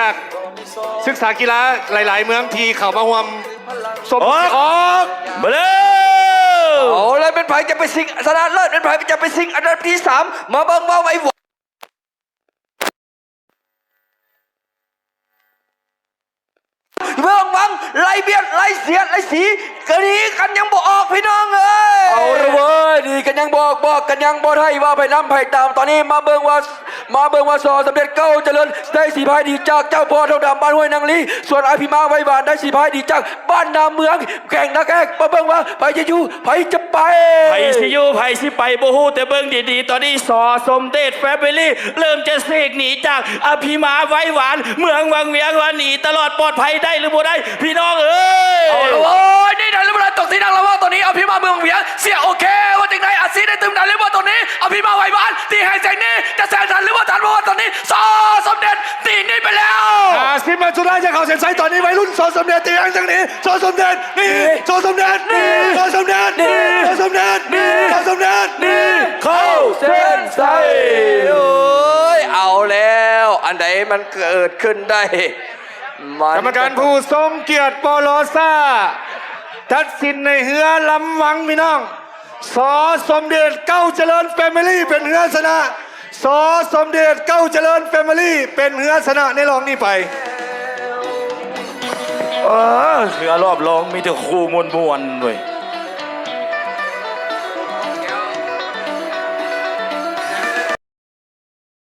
จากศึกษากีฬาหลายๆเมืองที่เข้ามาร่วมสมออกมาเลยเอาเลยเป็นไผ่จะไปสิงชนะเลิศเป็นไผ่จะไปสิงอันดับที่ 3มาเบิ่งว่าไว้เบื้องวังไล่เบียดไล่เสียดไล่สีกะดีกันยังบ่ออกพี่น้องเอ้ยเอาละเว้ยดีกันยังบอกกันยังบ่ได้ว่าไปน้ำไผ่ตามตอนนี้มาเบิ่งว่าซอสำเร็จเก้าเจริญได้สีพายดีจากเจ้าพ่อทองดำบ้านห้วยนางลีส่วนอภิมาไว้บานได้สีพายดีจากบ้านนาเมืองแข่งนักแข่งมาเบิ่งว่าไผ่จะอยู่ไผ่จะไปไผ่สิอยู่ไผ่สิไปโบฮูแต่เบิ่งดีๆตอนนี้สอสมเด็จแฟมิลี่เริ่มจะเสกหนีจากอภิมาไว้หวานเมืองวังเวียงวันหนีตลอดปลอดภัยได้หรือบ่ได้พี่น้องเอ้ยเอาละโอ้ยนี่ดันหรือบ่ตกที่ดังแล้วว่าตอนนี้อภิมาเมืองเวียงเสียโอเคว่าจังไดอาซีได้ตึมดันหรือว่าตอนนี้อภิมาไว้หวานตีให้แสงนี้จะแสงทันหรือว่าทันเพราะว่าตอนนี้สอสมเด็จตีนี่ไปแล้วสิมาจุฬาจะเข้าเส้นชัยตอนนี้วัยรุ่นสอสมเด็จตีอังจังนี้สอสมเด็จนี่สอสมเด็จนี่สอสมเด็จนี่สอสมเด็จนี่สอสมเด็จนี่เข้าเส้นชัยโอ้ยเอาแล้วอันใดมันเกิดขึ้นได้กรรมการผู้ทรงเกียรติปอโลซ่าตัดสินในเฮือลำวังพี่น้องสอสมเด็จเก้าเจริญแฟมิลี่เป็นเฮือชนะสอสมเด็จเก้าเจริญแฟมิลี่เป็นเฮือชนะในรองนี้ไปเสือรอบรองมีแต่คู่มวลๆเว้ย